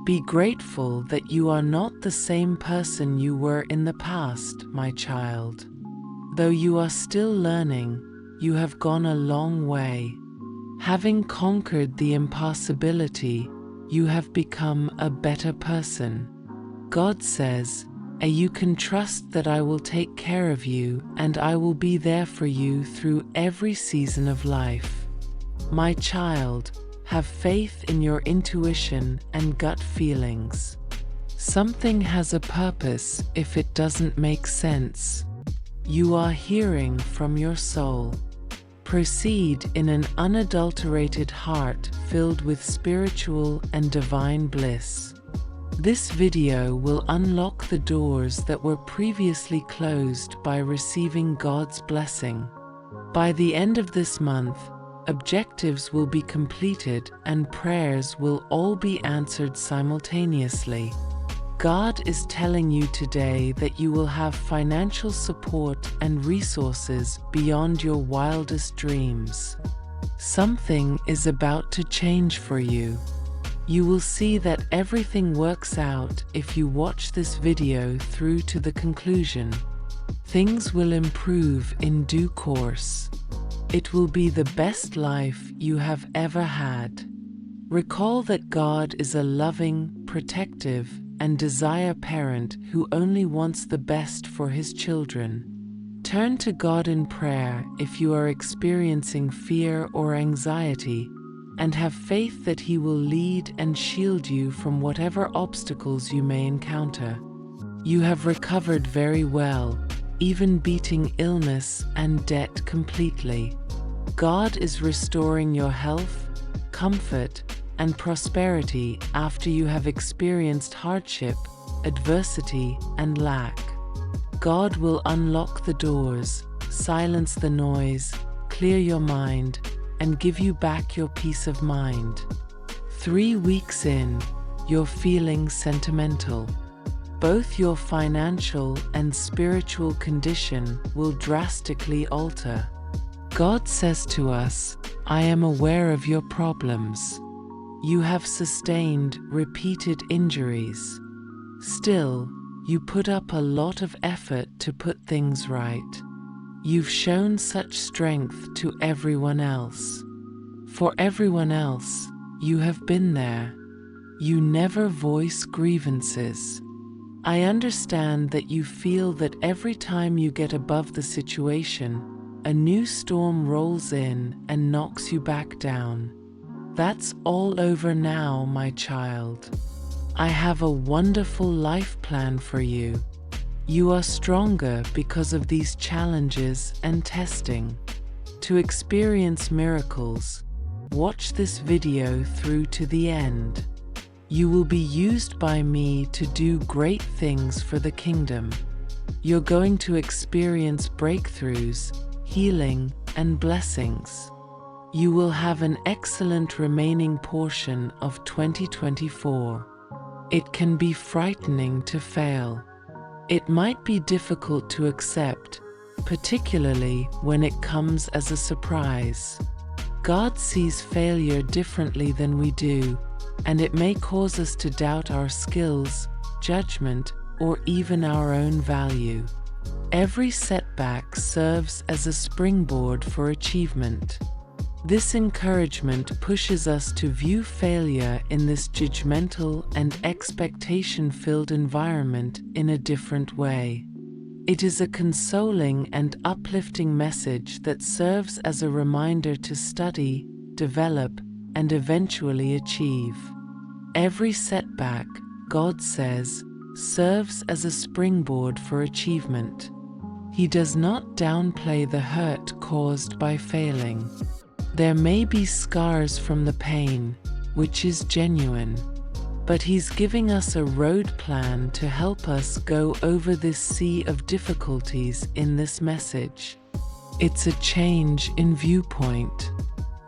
Be grateful that you are not the same person you were in the past, my child. Though you are still learning, you have gone a long way. Having conquered the impossibility, you have become a better person. God says, "You can trust that I will take care of you and I will be there for you through every season of life." My child, have faith in your intuition and gut feelings. Something has a purpose if it doesn't make sense. You are hearing from your soul. Proceed in an unadulterated heart filled with spiritual and divine bliss. This video will unlock the doors that were previously closed by receiving God's blessing. By the end of this month, objectives will be completed and prayers will all be answered simultaneously. God is telling you today that you will have financial support and resources beyond your wildest dreams. Something is about to change for you. You will see that everything works out if you watch this video through to the conclusion. Things will improve in due course. It will be the best life you have ever had. Recall that God is a loving, protective, and desire parent who only wants the best for his children. Turn to God in prayer if you are experiencing fear or anxiety, and have faith that He will lead and shield you from whatever obstacles you may encounter. You have recovered very well, even beating illness and debt completely. God is restoring your health, comfort, and prosperity after you have experienced hardship, adversity, and lack. God will unlock the doors, silence the noise, clear your mind, and give you back your peace of mind. 3 weeks in, you're feeling sentimental. Both your financial and spiritual condition will drastically alter. God says to us, "I am aware of your problems. You have sustained repeated injuries. Still, you put up a lot of effort to put things right. You've shown such strength to everyone else. For everyone else, you have been there. You never voice grievances. I understand that you feel that every time you get above the situation, a new storm rolls in and knocks you back down. That's all over now, my child. I have a wonderful life plan for you. You are stronger because of these challenges and testing. To experience miracles, watch this video through to the end. You will be used by me to do great things for the kingdom. You're going to experience breakthroughs, healing, and blessings. You will have an excellent remaining portion of 2024. It can be frightening to fail. It might be difficult to accept, particularly when it comes as a surprise. God sees failure differently than we do, and it may cause us to doubt our skills, judgment, or even our own value. Every setback serves as a springboard for achievement. This encouragement pushes us to view failure in this judgmental and expectation-filled environment in a different way. It is a consoling and uplifting message that serves as a reminder to study, develop, and eventually achieve. Every setback, God says, serves as a springboard for achievement. He does not downplay the hurt caused by failing. There may be scars from the pain, which is genuine, but He's giving us a road plan to help us go over this sea of difficulties in this message. It's a change in viewpoint.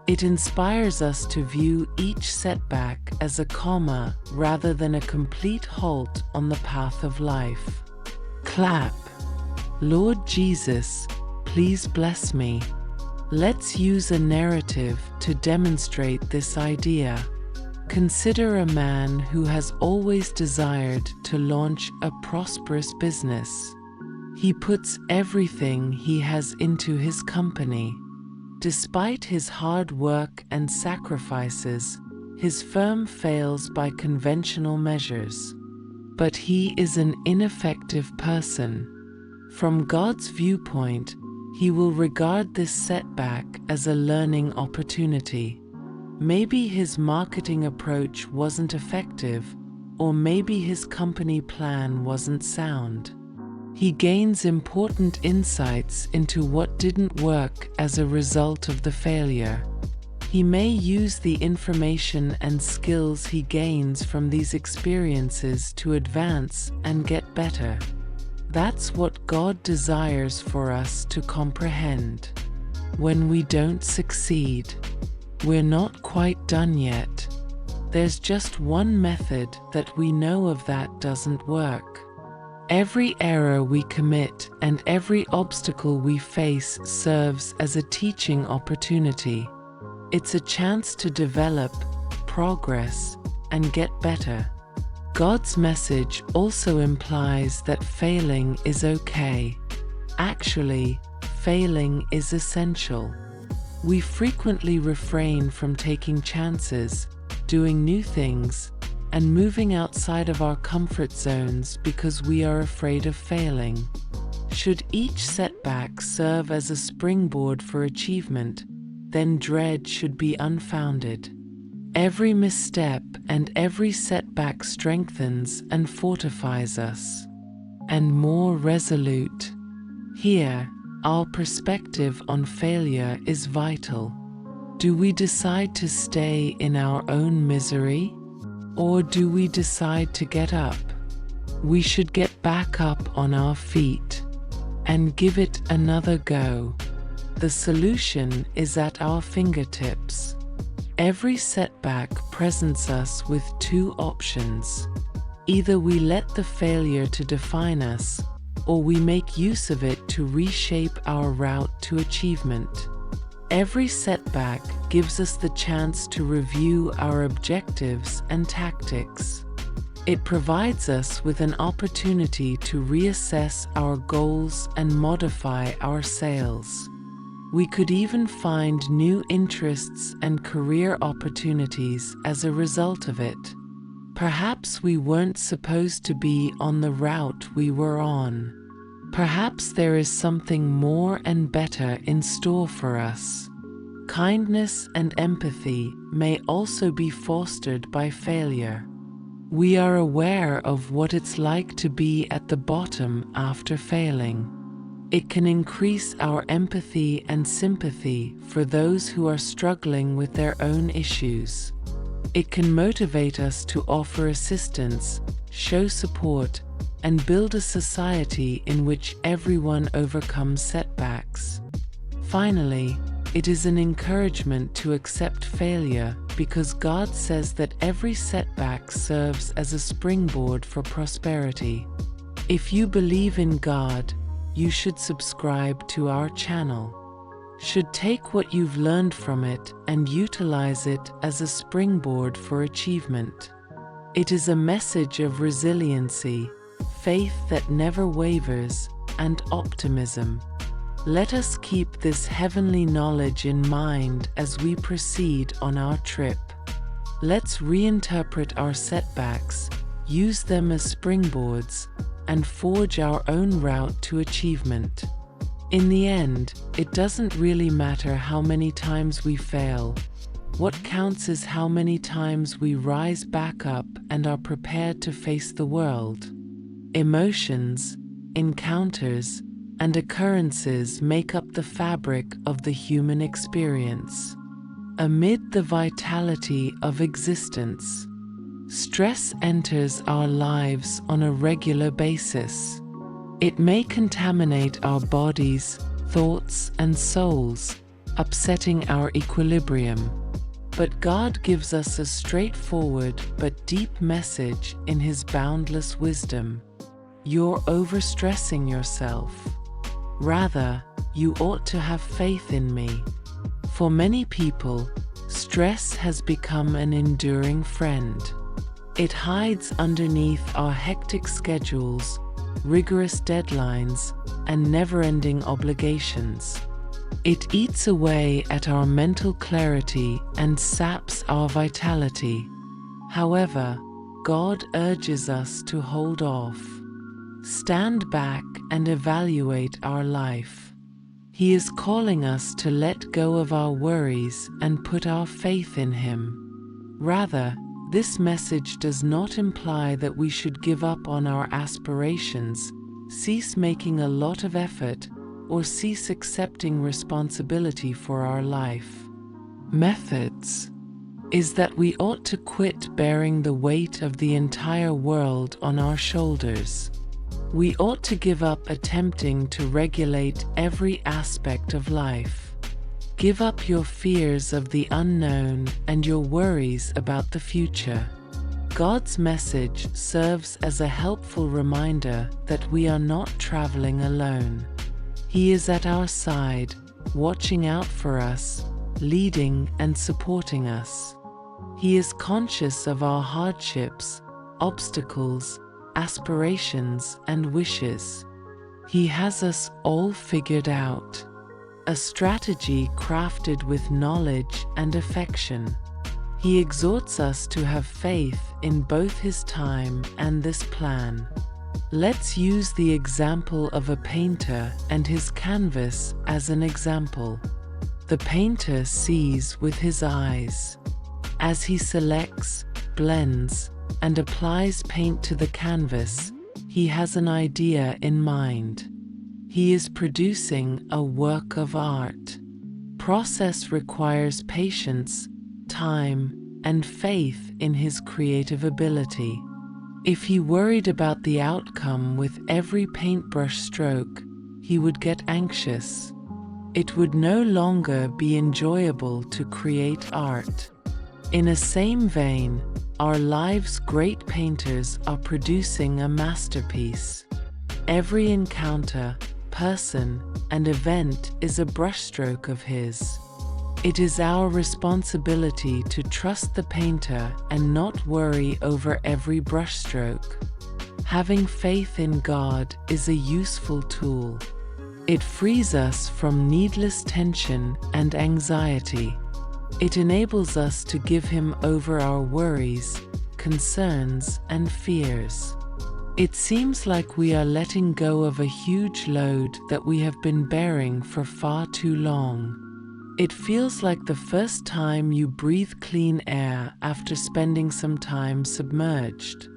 It inspires us to view each setback as a comma rather than a complete halt on the path of life. Clap. Lord Jesus, please bless me. Let's use a narrative to demonstrate this idea. Consider a man who has always desired to launch a prosperous business. He puts everything he has into his company. Despite his hard work and sacrifices, his firm fails by conventional measures. But he is an ineffective person. From God's viewpoint, he will regard this setback as a learning opportunity. Maybe his marketing approach wasn't effective, or maybe his company plan wasn't sound. He gains important insights into what didn't work as a result of the failure. He may use the information and skills he gains from these experiences to advance and get better. That's what God desires for us to comprehend. When we don't succeed, we're not quite done yet. There's just one method that we know of that doesn't work. Every error we commit and every obstacle we face serves as a teaching opportunity. It's a chance to develop, progress, and get better. God's message also implies that failing is okay. Actually, failing is essential. We frequently refrain from taking chances, doing new things, and moving outside of our comfort zones because we are afraid of failing. Should each setback serve as a springboard for achievement, then dread should be unfounded. Every misstep and every setback strengthens and fortifies us. And more resolute. Here, our perspective on failure is vital. Do we decide to stay in our own misery? Or do we decide to get up? We should get back up on our feet and give it another go. The solution is at our fingertips. Every setback presents us with two options. Either we let the failure to define us, or we make use of it to reshape our route to achievement. Every setback gives us the chance to review our objectives and tactics. It provides us with an opportunity to reassess our goals and modify our sails. We could even find new interests and career opportunities as a result of it. Perhaps we weren't supposed to be on the route we were on. Perhaps there is something more and better in store for us. Kindness and empathy may also be fostered by failure. We are aware of what it's like to be at the bottom after failing. It can increase our empathy and sympathy for those who are struggling with their own issues. It can motivate us to offer assistance, show support, and build a society in which everyone overcomes setbacks. Finally, it is an encouragement to accept failure because God says that every setback serves as a springboard for prosperity. If you believe in God, you should subscribe to our channel. Should take what you've learned from it and utilize it as a springboard for achievement. It is a message of resiliency, faith that never wavers, and optimism. Let us keep this heavenly knowledge in mind as we proceed on our trip. Let's reinterpret our setbacks, use them as springboards, and forge our own route to achievement. In the end, it doesn't really matter how many times we fail. What counts is how many times we rise back up and are prepared to face the world. Emotions, encounters, and occurrences make up the fabric of the human experience. Amid the vitality of existence, stress enters our lives on a regular basis. It may contaminate our bodies, thoughts, and souls, upsetting our equilibrium. But God gives us a straightforward but deep message in His boundless wisdom. You're overstressing yourself. Rather, you ought to have faith in me. For many people, Stress has become an enduring friend. It hides underneath our hectic schedules, rigorous deadlines, and never-ending obligations. It eats away at our mental clarity and saps our vitality. However, God urges us to hold off. Stand back and evaluate our life. He is calling us to let go of our worries and put our faith in Him. Rather, this message does not imply that we should give up on our aspirations, cease making a lot of effort, or cease accepting responsibility for our life. Methods is that we ought to quit bearing the weight of the entire world on our shoulders. We ought to give up attempting to regulate every aspect of life. Give up your fears of the unknown and your worries about the future. God's message serves as a helpful reminder that we are not traveling alone. He is at our side, watching out for us, leading and supporting us. He is conscious of our hardships, obstacles, aspirations, and wishes. He has us all figured out. A strategy crafted with knowledge and affection. He exhorts us to have faith in both His time and this plan. Let's use the example of a painter and his canvas as an example. The painter sees with his eyes. As he selects, blends, and applies paint to the canvas, he has an idea in mind. He is producing a work of art. Process requires patience, time, and faith in his creative ability. If he worried about the outcome with every paintbrush stroke, he would get anxious. It would no longer be enjoyable to create art. In a same vein, our lives' great painters are producing a masterpiece. Every encounter, person, and event is a brushstroke of his. It is our responsibility to trust the painter and not worry over every brushstroke. Having faith in God is a useful tool. It frees us from needless tension and anxiety. It enables us to give Him over our worries, concerns, and fears. It seems like we are letting go of a huge load that we have been bearing for far too long. It feels like the first time you breathe clean air after spending some time submerged.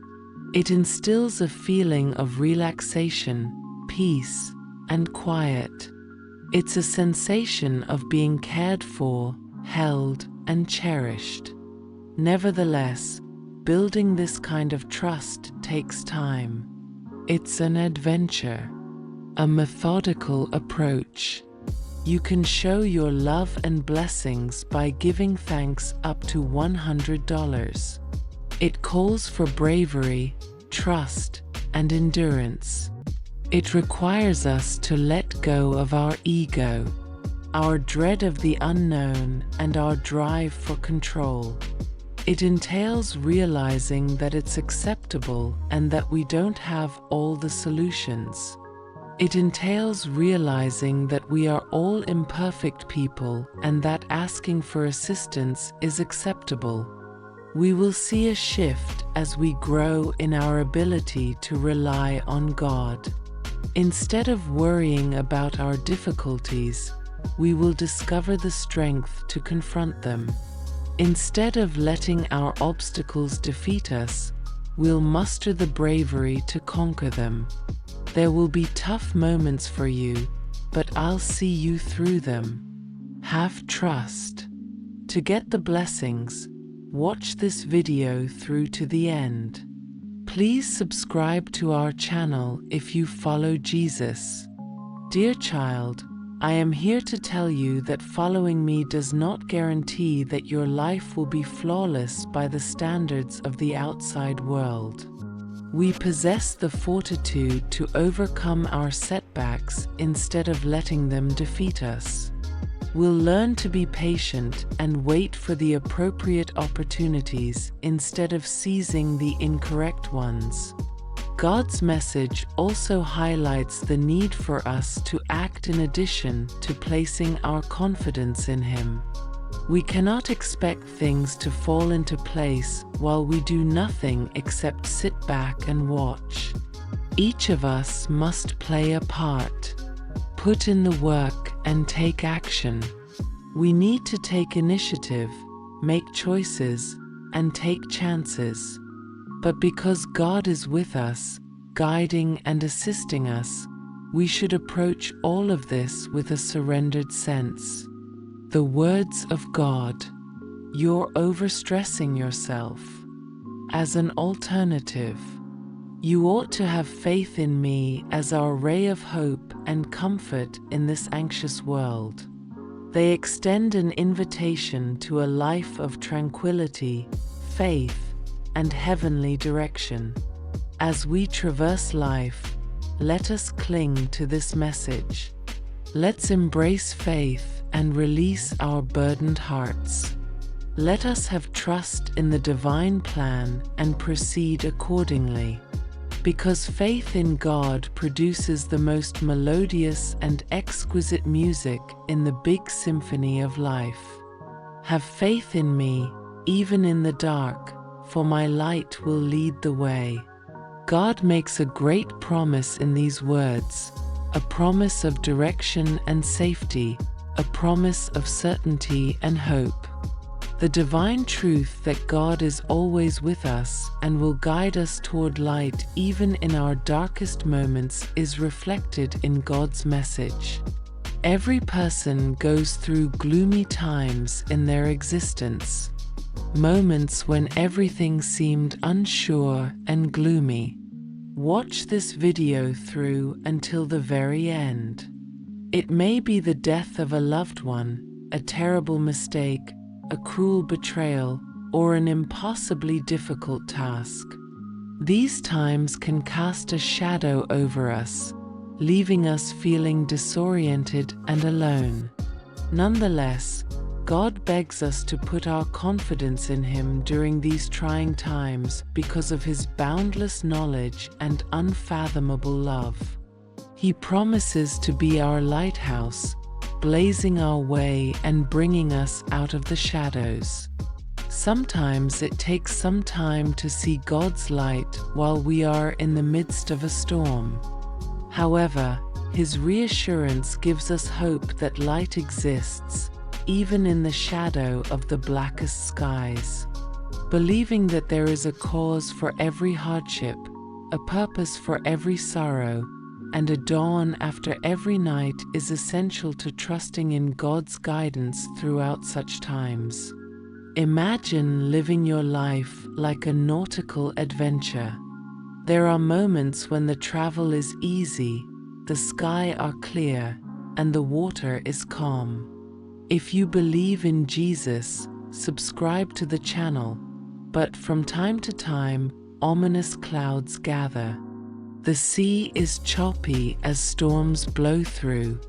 It instills a feeling of relaxation, peace, and quiet. It's a sensation of being cared for, held, and cherished. Nevertheless, building this kind of trust takes time. It's an adventure, a methodical approach. You can show your love and blessings by giving thanks up to $100. It calls for bravery, trust, and endurance. It requires us to let go of our ego, our dread of the unknown, and our drive for control. It entails realizing that it's acceptable and that we don't have all the solutions. It entails realizing that we are all imperfect people and that asking for assistance is acceptable. We will see a shift as we grow in our ability to rely on God. Instead of worrying about our difficulties, we will discover the strength to confront them. Instead of letting our obstacles defeat us, we'll muster the bravery to conquer them. There will be tough moments for you, but I'll see you through them. Have trust. To get the blessings, watch this video through to the end. Please subscribe to our channel if you follow Jesus. Dear child, I am here to tell you that following me does not guarantee that your life will be flawless by the standards of the outside world. We possess the fortitude to overcome our setbacks instead of letting them defeat us. We'll learn to be patient and wait for the appropriate opportunities instead of seizing the incorrect ones. God's message also highlights the need for us to act in addition to placing our confidence in Him. We cannot expect things to fall into place while we do nothing except sit back and watch. Each of us must play a part, put in the work, and take action. We need to take initiative, make choices, and take chances. But because God is with us, guiding and assisting us, we should approach all of this with a surrendered sense. The words of God, "You're overstressing yourself." As an alternative, "You ought to have faith in me as our ray of hope and comfort in this anxious world." They extend an invitation to a life of tranquility, faith, and heavenly direction. As we traverse life, let us cling to this message. Let's embrace faith and release our burdened hearts. Let us have trust in the divine plan and proceed accordingly. Because faith in God produces the most melodious and exquisite music in the big symphony of life. Have faith in me, even in the dark, for my light will lead the way. God makes a great promise in these words, a promise of direction and safety, a promise of certainty and hope. The divine truth that God is always with us and will guide us toward light even in our darkest moments is reflected in God's message. Every person goes through gloomy times in their existence, moments when everything seemed unsure and gloomy. Watch this video through until the very end. It may be the death of a loved one, a terrible mistake, a cruel betrayal, or an impossibly difficult task. These times can cast a shadow over us, leaving us feeling disoriented and alone. Nonetheless, God begs us to put our confidence in Him during these trying times because of His boundless knowledge and unfathomable love. He promises to be our lighthouse, blazing our way and bringing us out of the shadows. Sometimes it takes some time to see God's light while we are in the midst of a storm. However, His reassurance gives us hope that light exists, even in the shadow of the blackest skies. Believing that there is a cause for every hardship, a purpose for every sorrow, and a dawn after every night is essential to trusting in God's guidance throughout such times. Imagine living your life like a nautical adventure. There are moments when the travel is easy, the skies are clear, and the water is calm. If you believe in Jesus, subscribe to the channel, but from time to time, ominous clouds gather. The sea is choppy as storms blow through.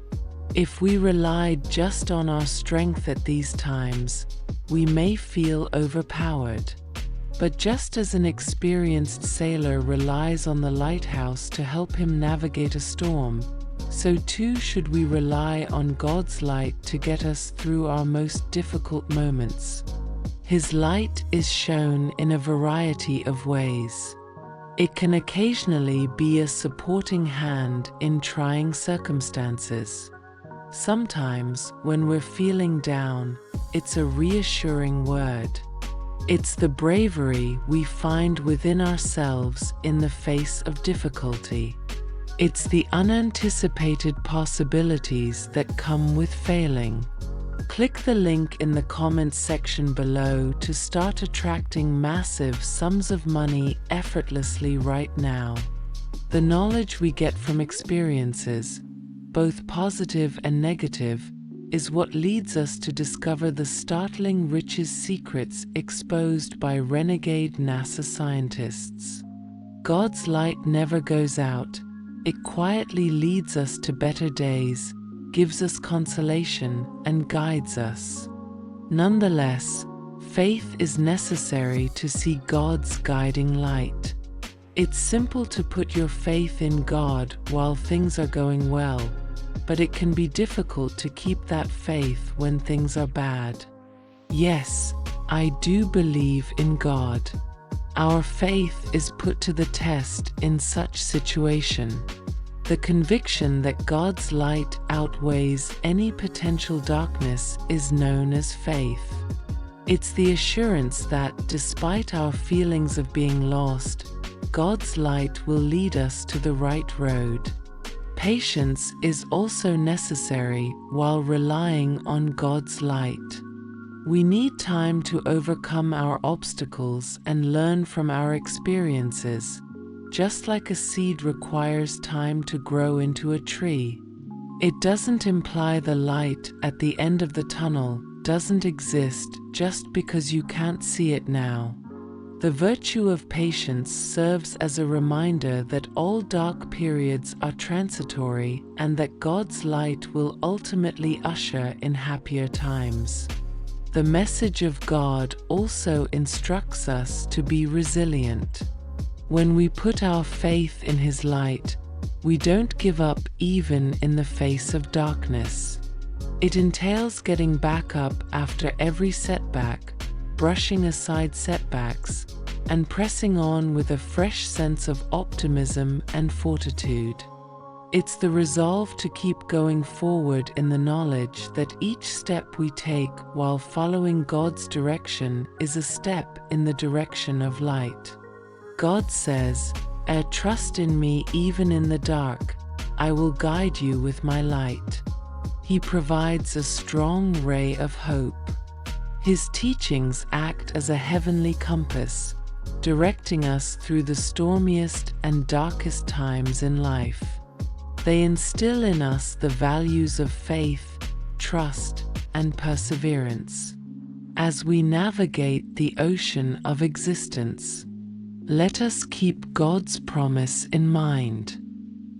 If we relied just on our strength at these times, we may feel overpowered. But just as an experienced sailor relies on the lighthouse to help him navigate a storm, so too should we rely on God's light to get us through our most difficult moments. His light is shown in a variety of ways. It can occasionally be a supporting hand in trying circumstances. Sometimes, when we're feeling down, it's a reassuring word. It's the bravery we find within ourselves in the face of difficulty. It's the unanticipated possibilities that come with failing. Click the link in the comments section below to start attracting massive sums of money effortlessly right now. The knowledge we get from experiences, both positive and negative, is what leads us to discover the startling riches secrets exposed by renegade NASA scientists. God's light never goes out. It quietly leads us to better days, gives us consolation, and guides us. Nonetheless, faith is necessary to see God's guiding light. It's simple to put your faith in God while things are going well, but it can be difficult to keep that faith when things are bad. Yes, I do believe in God. Our faith is put to the test in such situation. The conviction that God's light outweighs any potential darkness is known as faith. It's the assurance that, despite our feelings of being lost, God's light will lead us to the right road. Patience is also necessary while relying on God's light. We need time to overcome our obstacles and learn from our experiences, just like a seed requires time to grow into a tree. It doesn't imply the light at the end of the tunnel doesn't exist just because you can't see it now. The virtue of patience serves as a reminder that all dark periods are transitory and that God's light will ultimately usher in happier times. The message of God also instructs us to be resilient. When we put our faith in His light, we don't give up even in the face of darkness. It entails getting back up after every setback, brushing aside setbacks, and pressing on with a fresh sense of optimism and fortitude. It's the resolve to keep going forward in the knowledge that each step we take while following God's direction is a step in the direction of light. God says, "Trust in me even in the dark. I will guide you with my light." He provides a strong ray of hope. His teachings act as a heavenly compass, directing us through the stormiest and darkest times in life. They instill in us the values of faith, trust, and perseverance. As we navigate the ocean of existence, let us keep God's promise in mind.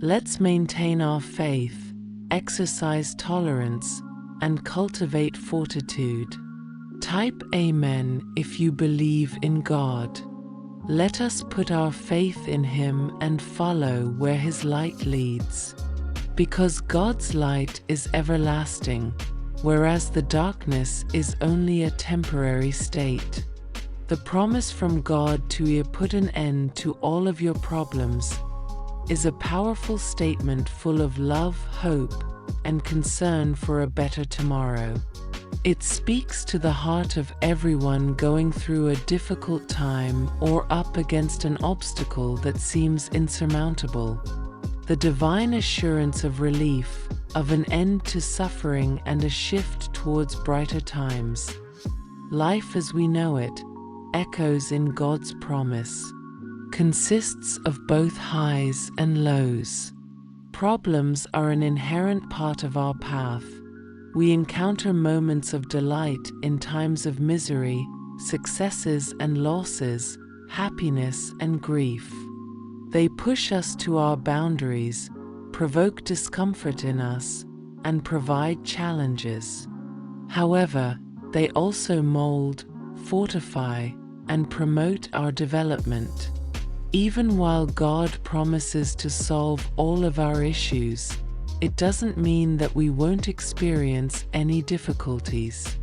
Let's maintain our faith, exercise tolerance, and cultivate fortitude. Type Amen if you believe in God. Let us put our faith in Him and follow where His light leads. Because God's light is everlasting, whereas the darkness is only a temporary state. The promise from God to put an end to all of your problems is a powerful statement full of love, hope, and concern for a better tomorrow. It speaks to the heart of everyone going through a difficult time or up against an obstacle that seems insurmountable. The divine assurance of relief, of an end to suffering and a shift towards brighter times. Life as we know it echoes in God's promise, consists of both highs and lows. Problems are an inherent part of our path. We encounter moments of delight in times of misery, successes and losses, happiness and grief. They push us to our boundaries, provoke discomfort in us, and provide challenges. However, they also mold, fortify, and promote our development. Even while God promises to solve all of our issues, it doesn't mean that we won't experience any difficulties.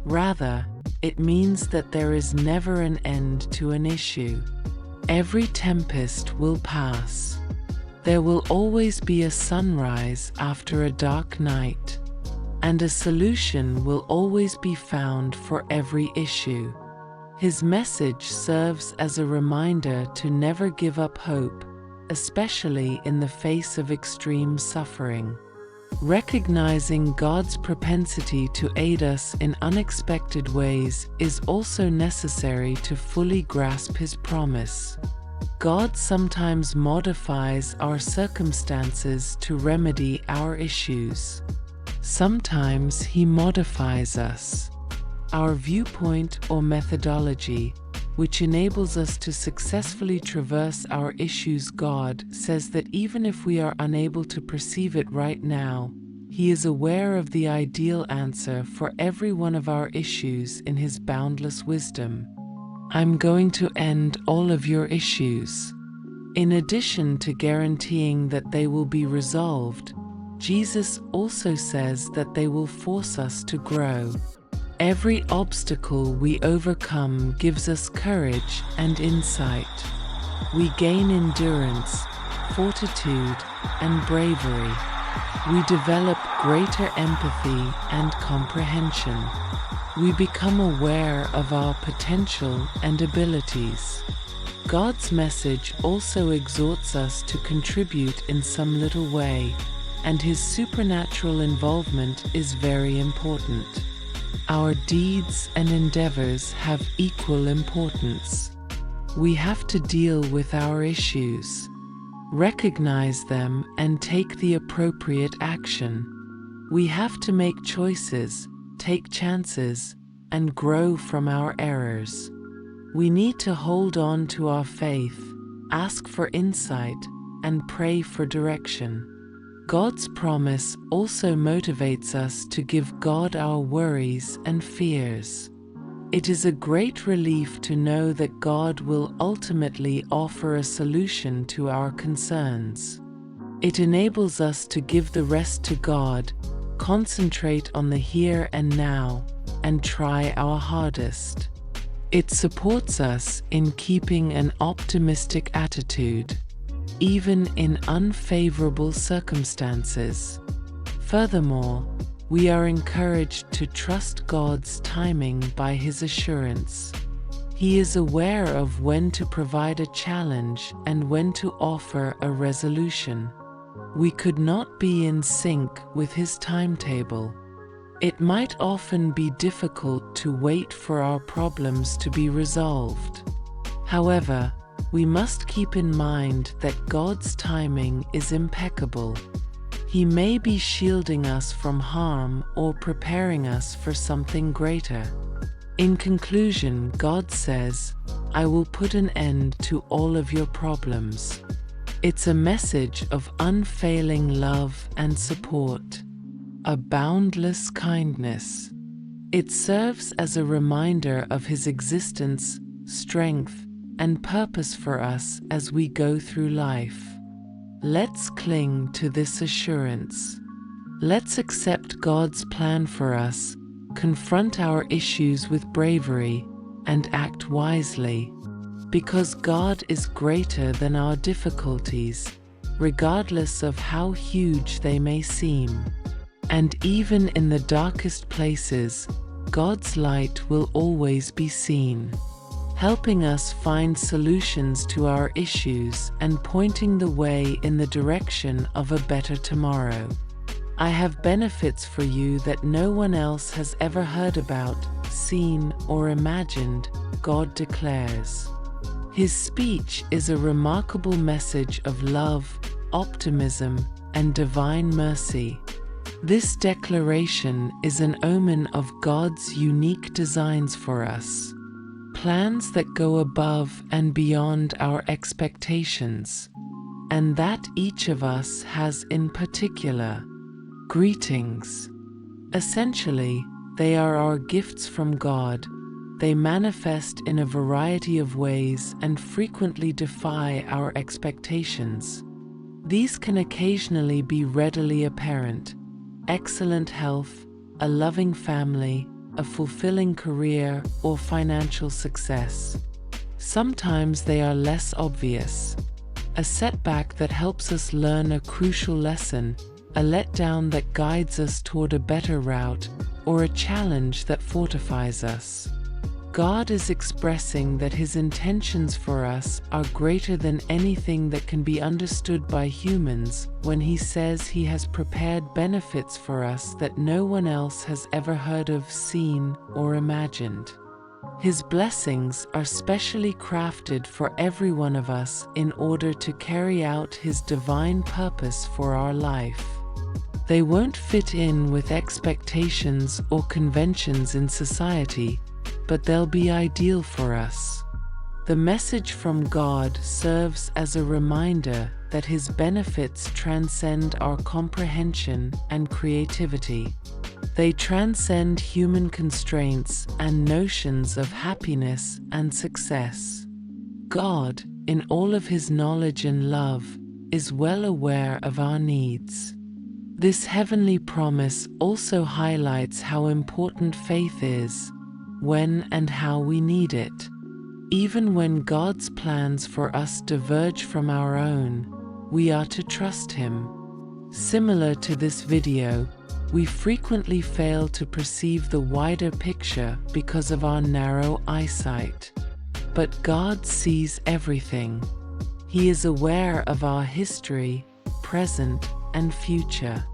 Rather, it means that there is never an end to an issue. Every tempest will pass. There will always be a sunrise after a dark night, and a solution will always be found for every issue. His message serves as a reminder to never give up hope, especially in the face of extreme suffering. Recognizing God's propensity to aid us in unexpected ways is also necessary to fully grasp His promise. God sometimes modifies our circumstances to remedy our issues. Sometimes He modifies us, our viewpoint or methodology, which enables us to successfully traverse our issues. God says that even if we are unable to perceive it right now, He is aware of the ideal answer for every one of our issues in His boundless wisdom. I'm going to end all of your issues. In addition to guaranteeing that they will be resolved, Jesus also says that they will force us to grow. Every obstacle we overcome gives us courage and insight. We gain endurance, fortitude, and bravery. We develop greater empathy and comprehension. We become aware of our potential and abilities. God's message also exhorts us to contribute in some little way, and His supernatural involvement is very important. Our deeds and endeavors have equal importance. We have to deal with our issues, recognize them, and take the appropriate action. We have to make choices, take chances, and grow from our errors. We need to hold on to our faith, ask for insight, and pray for direction. God's promise also motivates us to give God our worries and fears. It is a great relief to know that God will ultimately offer a solution to our concerns. It enables us to give the rest to God, concentrate on the here and now, and try our hardest. It supports us in keeping an optimistic attitude, even in unfavorable circumstances. Furthermore, we are encouraged to trust God's timing by His assurance. He is aware of when to provide a challenge and when to offer a resolution. We could not be in sync with His timetable. It might often be difficult to wait for our problems to be resolved. However, we must keep in mind that God's timing is impeccable. He may be shielding us from harm or preparing us for something greater. In conclusion, God says, "I will put an end to all of your problems." It's a message of unfailing love and support, a boundless kindness. It serves as a reminder of His existence, strength, and purpose for us as we go through life. Let's cling to this assurance. Let's accept God's plan for us, confront our issues with bravery, and act wisely. Because God is greater than our difficulties, regardless of how huge they may seem. And even in the darkest places, God's light will always be seen, helping us find solutions to our issues and pointing the way in the direction of a better tomorrow. I have benefits for you that no one else has ever heard about, seen, or imagined, God declares. His speech is a remarkable message of love, optimism, and divine mercy. This declaration is an omen of God's unique designs for us, plans that go above and beyond our expectations, and that each of us has in particular. Greetings. Essentially, they are our gifts from God. They manifest in a variety of ways and frequently defy our expectations. These can occasionally be readily apparent: excellent health, a loving family, a fulfilling career, or financial success. Sometimes they are less obvious: a setback that helps us learn a crucial lesson, a letdown that guides us toward a better route, or a challenge that fortifies us. God is expressing that His intentions for us are greater than anything that can be understood by humans when He says He has prepared benefits for us that no one else has ever heard of, seen, or imagined. His blessings are specially crafted for every one of us in order to carry out His divine purpose for our life. They won't fit in with expectations or conventions in society, but they'll be ideal for us. The message from God serves as a reminder that His benefits transcend our comprehension and creativity. They transcend human constraints and notions of happiness and success. God, in all of His knowledge and love, is well aware of our needs. This heavenly promise also highlights how important faith is, when and how we need it. Even when God's plans for us diverge from our own, we are to trust Him. Similar to this video, we frequently fail to perceive the wider picture because of our narrow eyesight. But God sees everything. He is aware of our history, present, and future.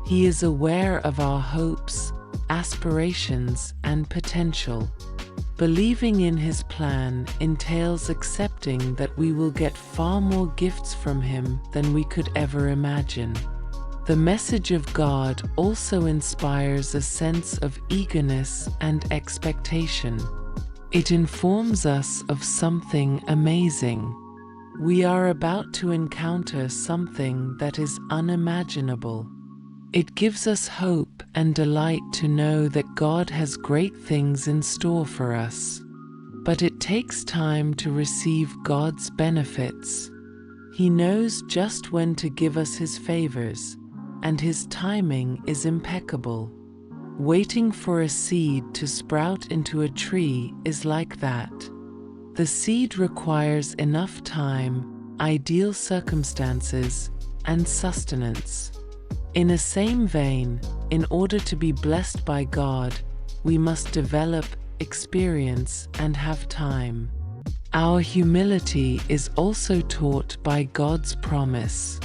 He is aware of our hopes, aspirations, and potential. Believing in His plan entails accepting that we will get far more gifts from Him than we could ever imagine. The message of God also inspires a sense of eagerness and expectation. It informs us of something amazing. We are about to encounter something that is unimaginable. It gives us hope and delight to know that God has great things in store for us. But it takes time to receive God's benefits. He knows just when to give us His favors, and His timing is impeccable. Waiting for a seed to sprout into a tree is like that. The seed requires enough time, ideal circumstances, and sustenance. In the same vein, in order to be blessed by God, we must develop, experience, and have time. Our humility is also taught by God's promise.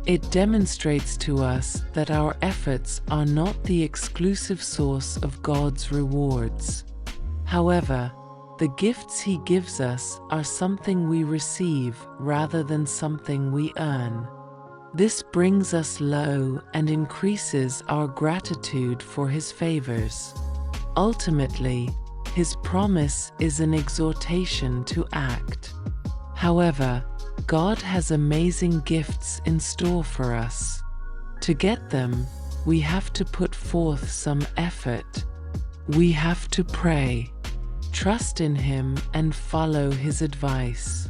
It demonstrates to us that our efforts are not the exclusive source of God's rewards. However, the gifts He gives us are something we receive rather than something we earn. This brings us low and increases our gratitude for His favors. Ultimately, His promise is an exhortation to act. However, God has amazing gifts in store for us. To get them, we have to put forth some effort. We have to pray, trust in Him, and follow His advice.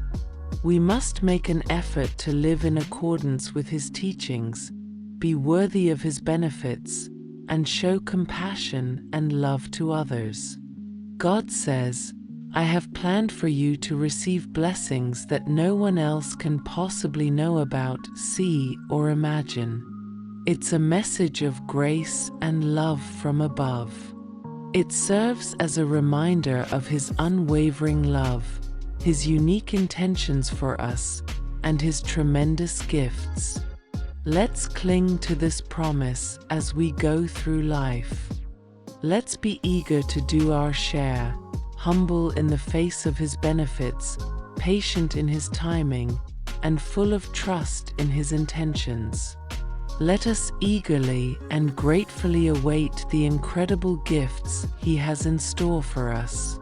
We must make an effort to live in accordance with His teachings, be worthy of His benefits, and show compassion and love to others. God says, "I have planned for you to receive blessings that no one else can possibly know about, see, or imagine." It's a message of grace and love from above. It serves as a reminder of His unwavering love, His unique intentions for us, and His tremendous gifts. Let's cling to this promise as we go through life. Let's be eager to do our share, humble in the face of His benefits, patient in His timing, and full of trust in His intentions. Let us eagerly and gratefully await the incredible gifts He has in store for us.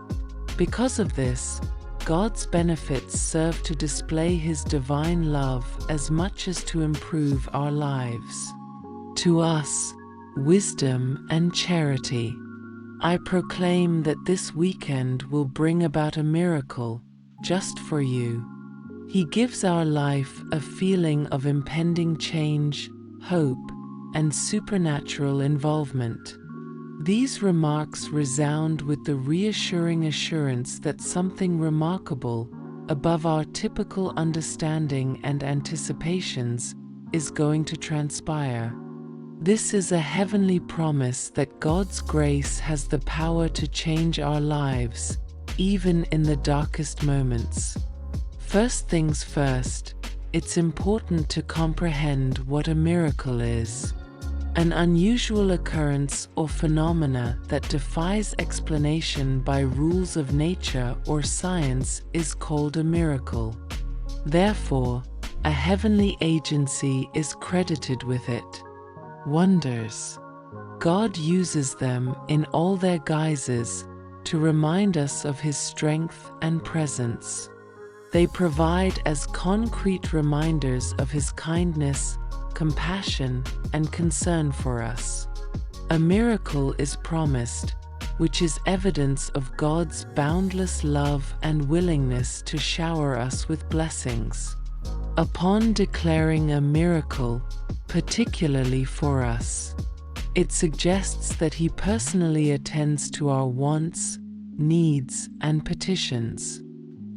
Because of this, God's benefits serve to display His divine love as much as to improve our lives. To us, wisdom and charity. I proclaim that this weekend will bring about a miracle just for you. He gives our life a feeling of impending change, hope, and supernatural involvement. These remarks resound with the reassuring assurance that something remarkable, above our typical understanding and anticipations, is going to transpire. This is a heavenly promise that God's grace has the power to change our lives, even in the darkest moments. First things first, it's important to comprehend what a miracle is. An unusual occurrence or phenomena that defies explanation by rules of nature or science is called a miracle. Therefore, a heavenly agency is credited with it. Wonders. God uses them in all their guises to remind us of His strength and presence. They provide as concrete reminders of His kindness, compassion, and concern for us. A miracle is promised, which is evidence of God's boundless love and willingness to shower us with blessings. Upon declaring a miracle, particularly for us, it suggests that He personally attends to our wants, needs, and petitions.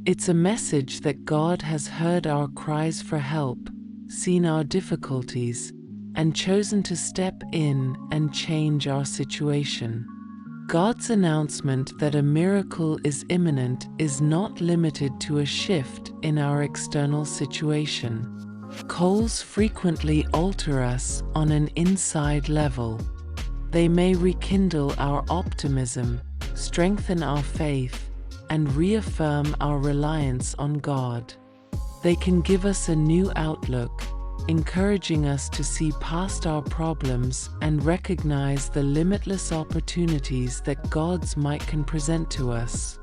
It's a message that God has heard our cries for help, seen our difficulties, and chosen to step in and change our situation. God's announcement that a miracle is imminent is not limited to a shift in our external situation. Goals frequently alter us on an inside level. They may rekindle our optimism, strengthen our faith, and reaffirm our reliance on God. They can give us a new outlook, encouraging us to see past our problems and recognize the limitless opportunities that God's might can present to us.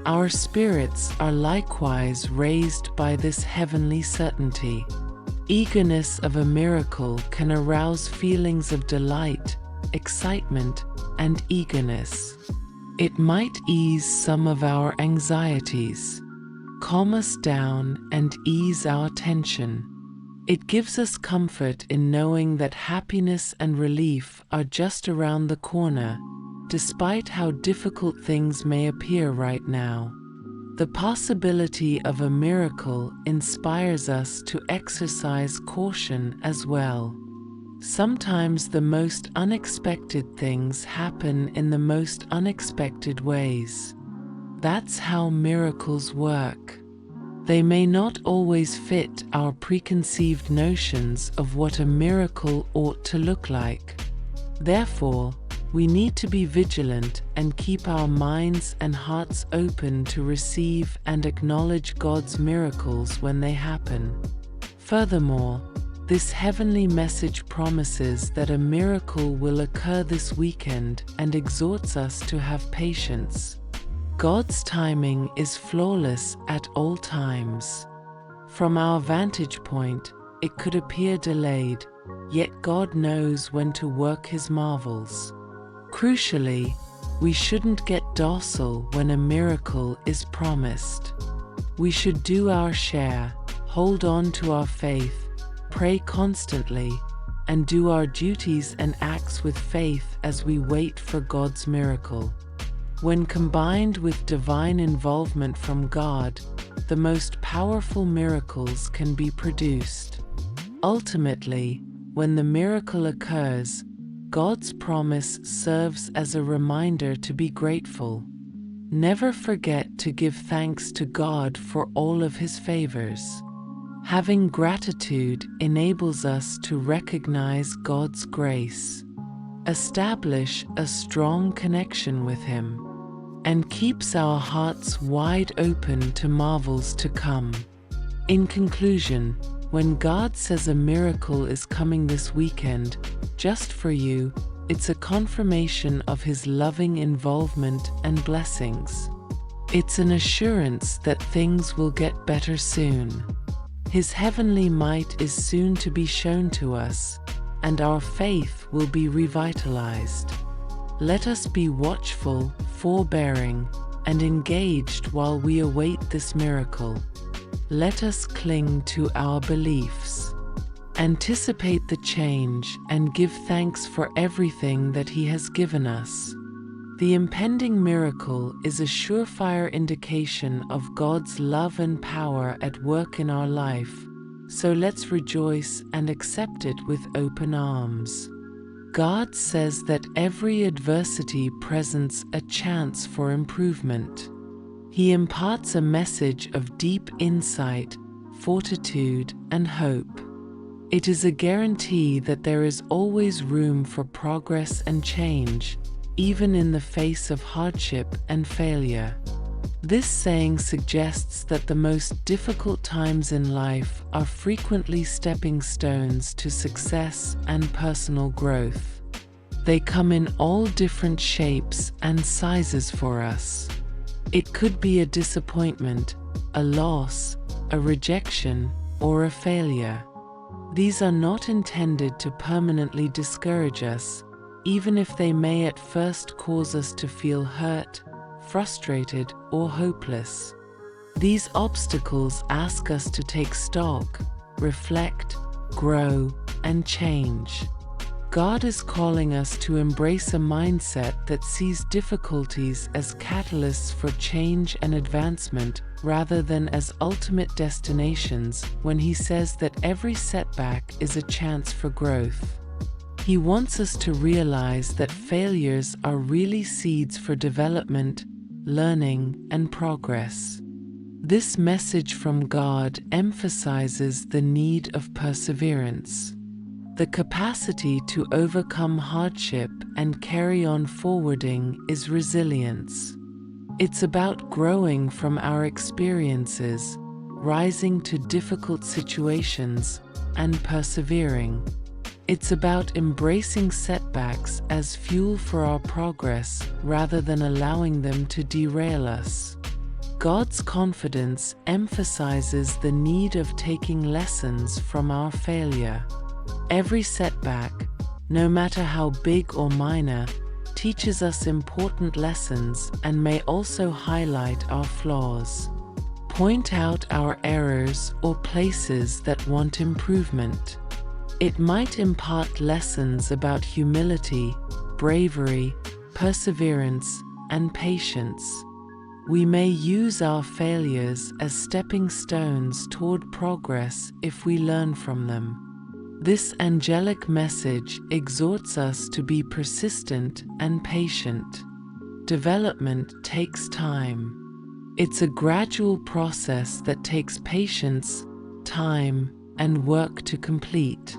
Our spirits are likewise raised by this heavenly certainty. Eagerness of a miracle can arouse feelings of delight, excitement, and eagerness. It might ease some of our anxieties, calm us down, and ease our tension. It gives us comfort in knowing that happiness and relief are just around the corner, despite how difficult things may appear right now. The possibility of a miracle inspires us to exercise caution as well. Sometimes the most unexpected things happen in the most unexpected ways. That's how miracles work. They may not always fit our preconceived notions of what a miracle ought to look like. Therefore, we need to be vigilant and keep our minds and hearts open to receive and acknowledge God's miracles when they happen. Furthermore, this heavenly message promises that a miracle will occur this weekend and exhorts us to have patience. God's timing is flawless at all times. From our vantage point, it could appear delayed, yet God knows when to work His marvels. Crucially, we shouldn't get docile when a miracle is promised. We should do our share, hold on to our faith, pray constantly, and do our duties and acts with faith as we wait for God's miracle. When combined with divine involvement from God, the most powerful miracles can be produced. Ultimately, when the miracle occurs, God's promise serves as a reminder to be grateful. Never forget to give thanks to God for all of His favors. Having gratitude enables us to recognize God's grace, establish a strong connection with Him, and keeps our hearts wide open to marvels to come. In conclusion, when God says a miracle is coming this weekend, just for you, it's a confirmation of His loving involvement and blessings. It's an assurance that things will get better soon. His heavenly might is soon to be shown to us, and our faith will be revitalized. Let us be watchful, forbearing, and engaged while we await this miracle. Let us cling to our beliefs, anticipate the change, and give thanks for everything that He has given us. The impending miracle is a surefire indication of God's love and power at work in our life, so let's rejoice and accept it with open arms. God says that every adversity presents a chance for improvement. He imparts a message of deep insight, fortitude, and hope. It is a guarantee that there is always room for progress and change, even in the face of hardship and failure. This saying suggests that the most difficult times in life are frequently stepping stones to success and personal growth. They come in all different shapes and sizes for us. It could be a disappointment, a loss, a rejection, or a failure. These are not intended to permanently discourage us, even if they may at first cause us to feel hurt, frustrated, or hopeless. These obstacles ask us to take stock, reflect, grow, and change. God is calling us to embrace a mindset that sees difficulties as catalysts for change and advancement rather than as ultimate destinations when He says that every setback is a chance for growth. He wants us to realize that failures are really seeds for development, learning, and progress. This message from God emphasizes the need of perseverance. The capacity to overcome hardship and carry on forwarding is resilience. It's about growing from our experiences, rising to difficult situations, and persevering. It's about embracing setbacks as fuel for our progress rather than allowing them to derail us. God's confidence emphasizes the need of taking lessons from our failure. Every setback, no matter how big or minor, teaches us important lessons and may also highlight our flaws. Point out our errors or places that want improvement. It might impart lessons about humility, bravery, perseverance, and patience. We may use our failures as stepping stones toward progress if we learn from them. This angelic message exhorts us to be persistent and patient. Development takes time. It's a gradual process that takes patience, time, and work to complete.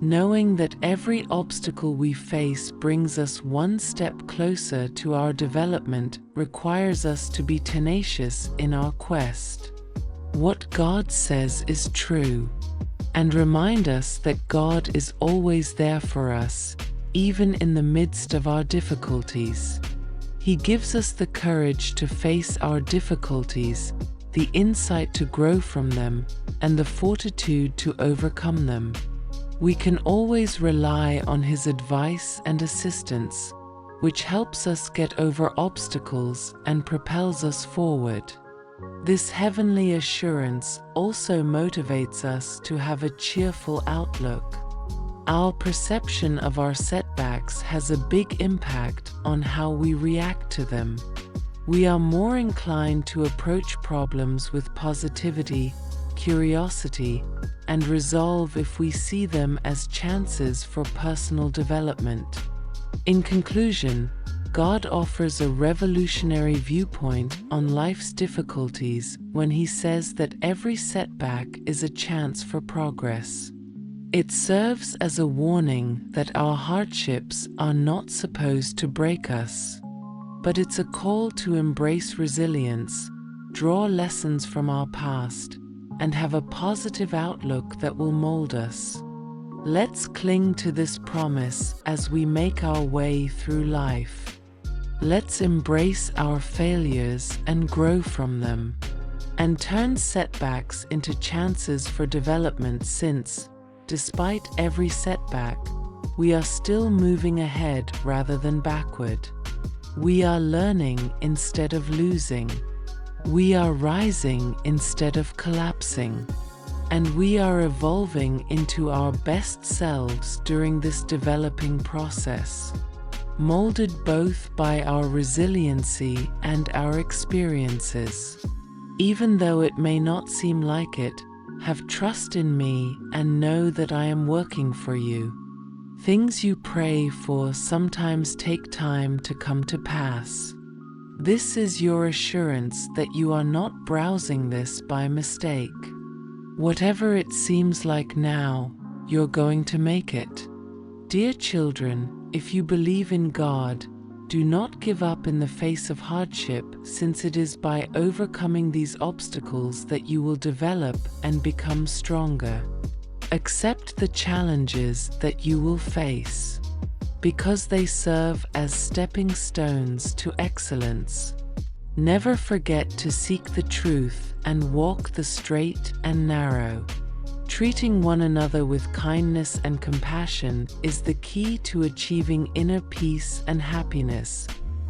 Knowing that every obstacle we face brings us one step closer to our development requires us to be tenacious in our quest. What God says is true. And remind us that God is always there for us, even in the midst of our difficulties. He gives us the courage to face our difficulties, the insight to grow from them, and the fortitude to overcome them. We can always rely on His advice and assistance, which helps us get over obstacles and propels us forward. This heavenly assurance also motivates us to have a cheerful outlook. Our perception of our setbacks has a big impact on how we react to them. We are more inclined to approach problems with positivity, curiosity, and resolve if we see them as chances for personal development. In conclusion, God offers a revolutionary viewpoint on life's difficulties when He says that every setback is a chance for progress. It serves as a warning that our hardships are not supposed to break us, but it's a call to embrace resilience, draw lessons from our past, and have a positive outlook that will mold us. Let's cling to this promise as we make our way through life. Let's embrace our failures and grow from them, and turn setbacks into chances for development since, despite every setback, we are still moving ahead rather than backward. We are learning instead of losing. We are rising instead of collapsing. And we are evolving into our best selves during this developing process, molded both by our resiliency and our experiences. Even though it may not seem like it, have trust in me and know that I am working for you. Things you pray for sometimes take time to come to pass. This is your assurance that you are not browsing this by mistake. Whatever it seems like now, you're going to make it. Dear children, if you believe in God, do not give up in the face of hardship, since it is by overcoming these obstacles that you will develop and become stronger. Accept the challenges that you will face, because they serve as stepping stones to excellence. Never forget to seek the truth and walk the straight and narrow. Treating one another with kindness and compassion is the key to achieving inner peace and happiness,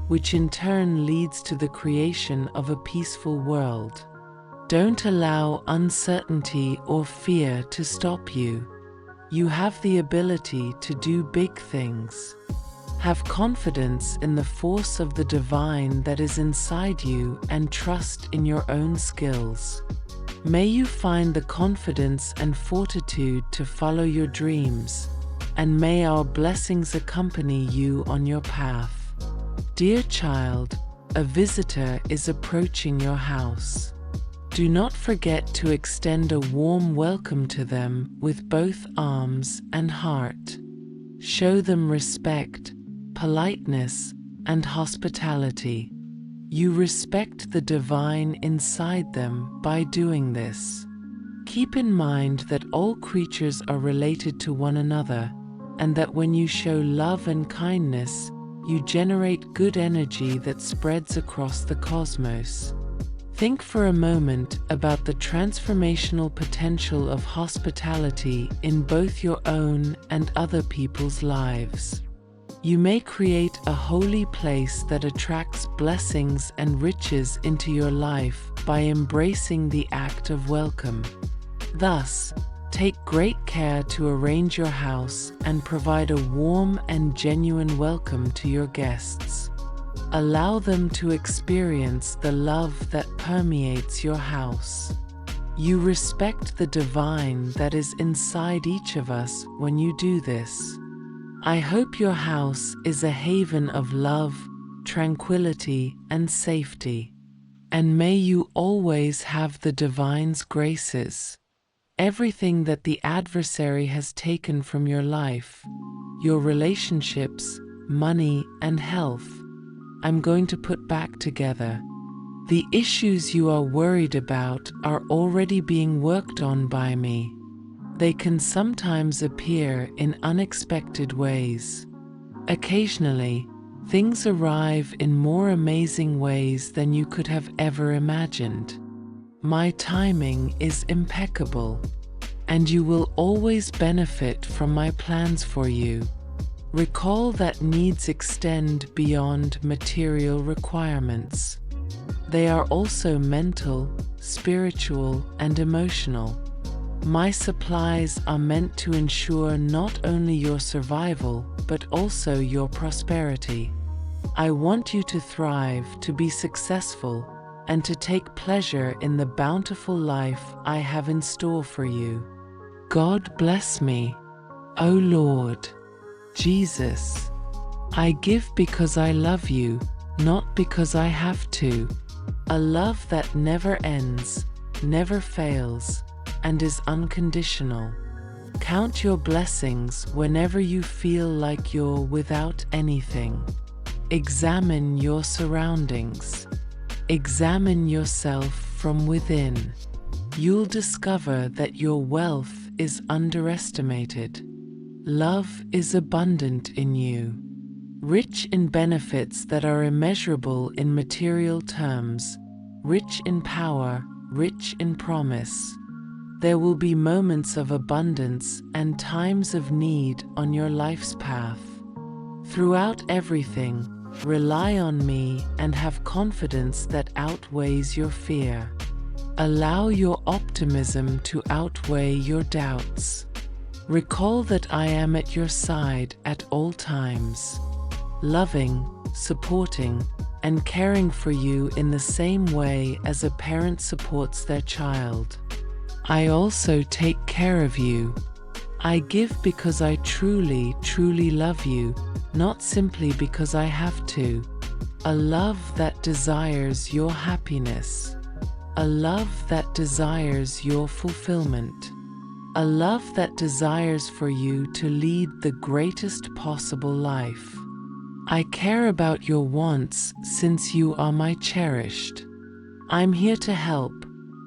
which in turn leads to the creation of a peaceful world. Don't allow uncertainty or fear to stop you. You have the ability to do big things. Have confidence in the force of the divine that is inside you and trust in your own skills. May you find the confidence and fortitude to follow your dreams, and may our blessings accompany you on your path. Dear child, a visitor is approaching your house. Do not forget to extend a warm welcome to them with both arms and heart. Show them respect, politeness, and hospitality. You respect the divine inside them by doing this. Keep in mind that all creatures are related to one another, and that when you show love and kindness, you generate good energy that spreads across the cosmos. Think for a moment about the transformational potential of hospitality in both your own and other people's lives. You may create a holy place that attracts blessings and riches into your life by embracing the act of welcome. Thus, take great care to arrange your house and provide a warm and genuine welcome to your guests. Allow them to experience the love that permeates your house. You respect the divine that is inside each of us when you do this. I hope your house is a haven of love, tranquility, and safety. And may you always have the divine's graces. Everything that the adversary has taken from your life, your relationships, money, and health, I'm going to put back together. The issues you are worried about are already being worked on by me. They can sometimes appear in unexpected ways. Occasionally, things arrive in more amazing ways than you could have ever imagined. My timing is impeccable, and you will always benefit from my plans for you. Recall that needs extend beyond material requirements. They are also mental, spiritual, and emotional. My supplies are meant to ensure not only your survival, but also your prosperity. I want you to thrive, to be successful, and to take pleasure in the bountiful life I have in store for you. God bless me, O Lord Jesus. I give because I love you, not because I have to. A love that never ends, never fails, and is unconditional. Count your blessings whenever you feel like you're without anything. Examine your surroundings. Examine yourself from within. You'll discover that your wealth is underestimated. Love is abundant in you, rich in benefits that are immeasurable in material terms, rich in power, rich in promise. There will be moments of abundance and times of need on your life's path. Throughout everything, rely on me and have confidence that outweighs your fear. Allow your optimism to outweigh your doubts. Recall that I am at your side at all times, loving, supporting, and caring for you in the same way as a parent supports their child. I also take care of you. I give because I truly, truly love you, not simply because I have to. A love that desires your happiness. A love that desires your fulfillment. A love that desires for you to lead the greatest possible life. I care about your wants since you are my cherished. I'm here to help,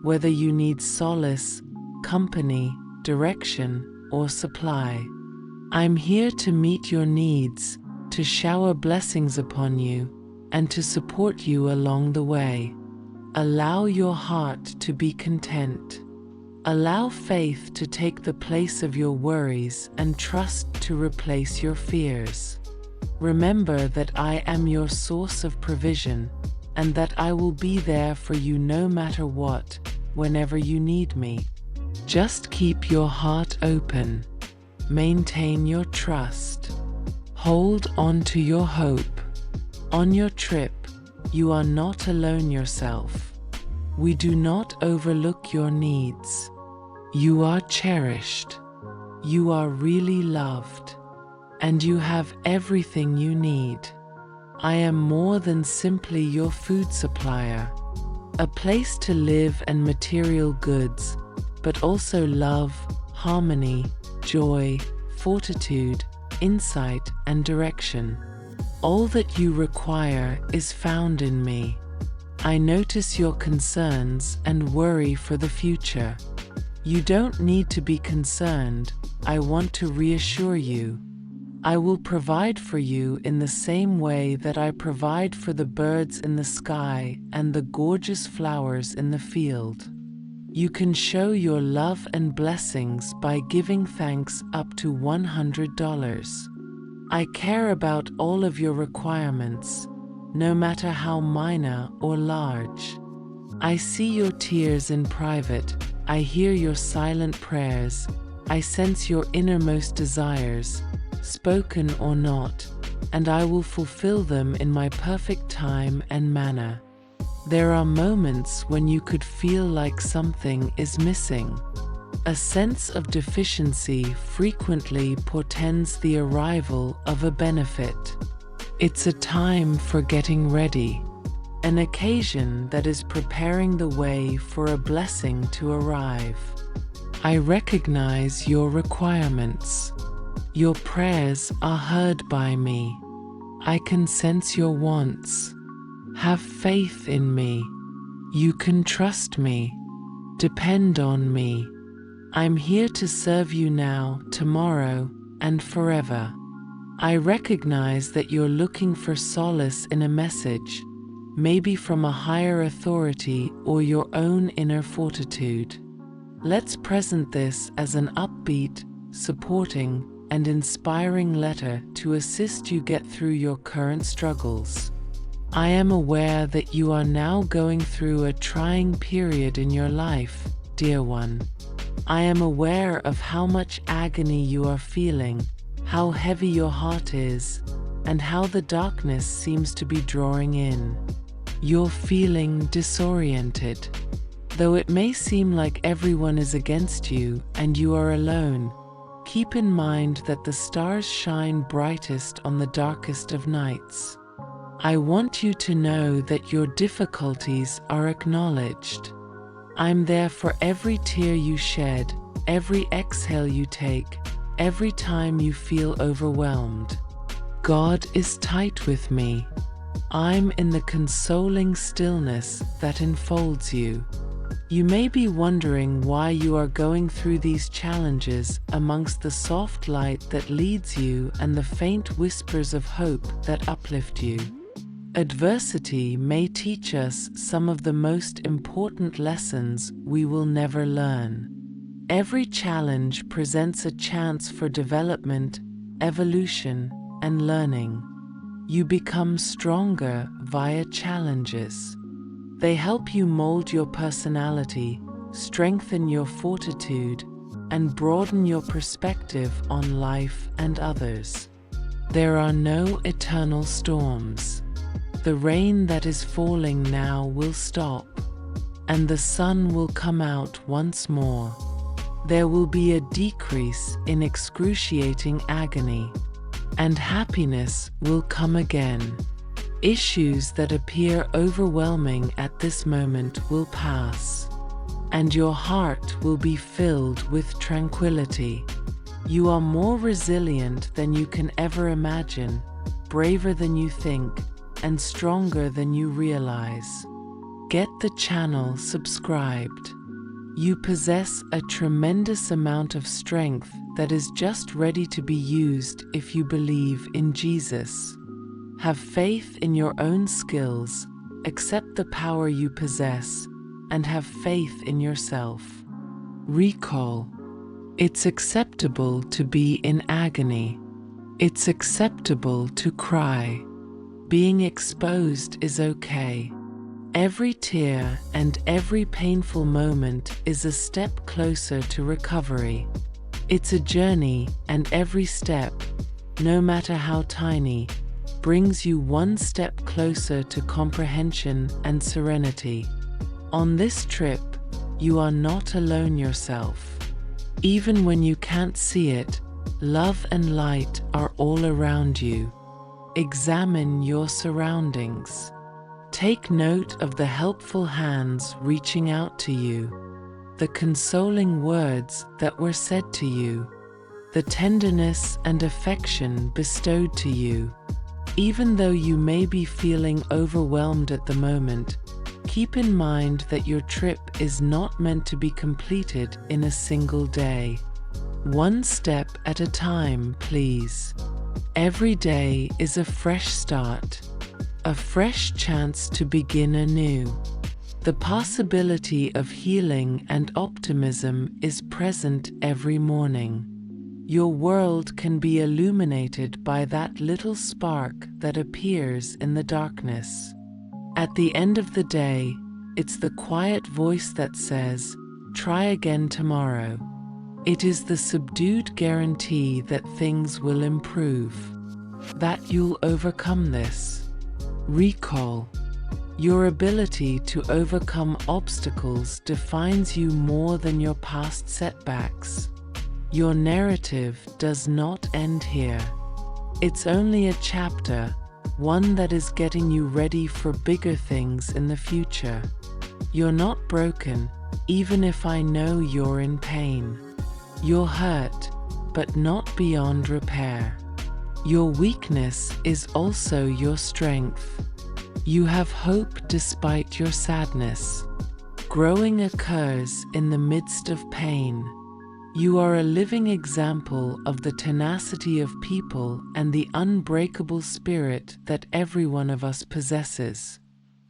whether you need solace, company, direction, or supply. I'm here to meet your needs, to shower blessings upon you, and to support you along the way. Allow your heart to be content. Allow faith to take the place of your worries and trust to replace your fears. Remember that I am your source of provision, and that I will be there for you no matter what, whenever you need me. Just keep your heart open. Maintain your trust. Hold on to your hope. On your trip, you are not alone yourself. We do not overlook your needs. You are cherished. You are really loved. And you have everything you need. I am more than simply your food supplier, a place to live and material goods, but also love, harmony, joy, fortitude, insight, and direction. All that you require is found in me. I notice your concerns and worry for the future. You don't need to be concerned. I want to reassure you. I will provide for you in the same way that I provide for the birds in the sky and the gorgeous flowers in the field. You can show your love and blessings by giving thanks up to $100. I care about all of your requirements, no matter how minor or large. I see your tears in private. I hear your silent prayers. I sense your innermost desires, spoken or not, and I will fulfill them in my perfect time and manner. There are moments when you could feel like something is missing. A sense of deficiency frequently portends the arrival of a benefit. It's a time for getting ready, an occasion that is preparing the way for a blessing to arrive. I recognize your requirements. Your prayers are heard by me. I can sense your wants. Have faith in me. You can trust me. Depend on me. I'm here to serve you now, tomorrow, and forever. I recognize that you're looking for solace in a message, maybe from a higher authority or your own inner fortitude. Let's present this as an upbeat, supporting, and inspiring letter to assist you get through your current struggles. I am aware that you are now going through a trying period in your life, dear one. I am aware of how much agony you are feeling, how heavy your heart is, and how the darkness seems to be drawing in. You're feeling disoriented. Though it may seem like everyone is against you and you are alone, keep in mind that the stars shine brightest on the darkest of nights. I want you to know that your difficulties are acknowledged. I'm there for every tear you shed, every exhale you take, every time you feel overwhelmed. God is tight with me. I'm in the consoling stillness that enfolds you. You may be wondering why you are going through these challenges amongst the soft light that leads you and the faint whispers of hope that uplift you. Adversity may teach us some of the most important lessons we will never learn. Every challenge presents a chance for development, evolution, and learning. You become stronger via challenges. They help you mold your personality, strengthen your fortitude, and broaden your perspective on life and others. There are no eternal storms. The rain that is falling now will stop, and the sun will come out once more. There will be a decrease in excruciating agony, and happiness will come again. Issues that appear overwhelming at this moment will pass, and your heart will be filled with tranquility. You are more resilient than you can ever imagine, braver than you think, and stronger than you realize. Get the channel subscribed. You possess a tremendous amount of strength that is just ready to be used if you believe in Jesus. Have faith in your own skills, accept the power you possess, and have faith in yourself. Recall. It's acceptable to be in agony. It's acceptable to cry. Being exposed is okay. Every tear and every painful moment is a step closer to recovery. It's a journey, and every step, no matter how tiny, brings you one step closer to comprehension and serenity. On this trip, you are not alone yourself. Even when you can't see it, love and light are all around you. Examine your surroundings. Take note of the helpful hands reaching out to you, the consoling words that were said to you, the tenderness and affection bestowed to you. Even though you may be feeling overwhelmed at the moment, keep in mind that your trip is not meant to be completed in a single day. One step at a time, please. Every day is a fresh start, a fresh chance to begin anew. The possibility of healing and optimism is present every morning. Your world can be illuminated by that little spark that appears in the darkness. At the end of the day, it's the quiet voice that says, "Try again tomorrow." It is the subdued guarantee that things will improve, that you'll overcome this. Recall. Your ability to overcome obstacles defines you more than your past setbacks. Your narrative does not end here. It's only a chapter, one that is getting you ready for bigger things in the future. You're not broken, even if I know you're in pain. You're hurt, but not beyond repair. Your weakness is also your strength. You have hope despite your sadness. Growing occurs in the midst of pain. You are a living example of the tenacity of people and the unbreakable spirit that every one of us possesses.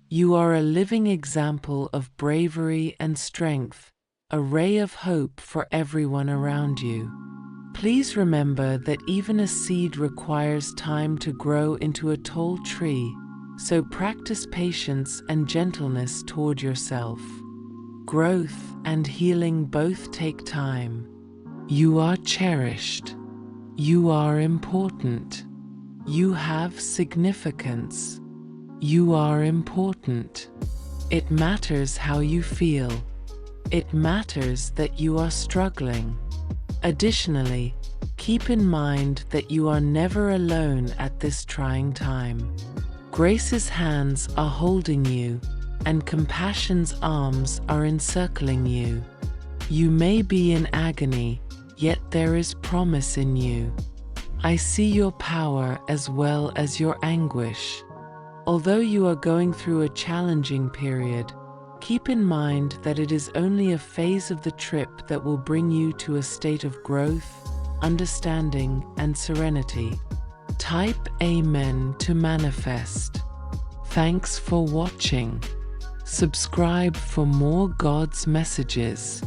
You are a living example of bravery and strength, a ray of hope for everyone around you. Please remember that even a seed requires time to grow into a tall tree, so practice patience and gentleness toward yourself. Growth and healing both take time. You are cherished. You are important. You have significance. You are important. It matters how you feel. It matters that you are struggling. Additionally, keep in mind that you are never alone at this trying time. Grace's hands are holding you, and compassion's arms are encircling you. You may be in agony, yet there is promise in you. I see your power as well as your anguish. Although you are going through a challenging period, keep in mind that it is only a phase of the trip that will bring you to a state of growth, understanding, and serenity. Type Amen to manifest. Thanks for watching. Subscribe for more God's messages.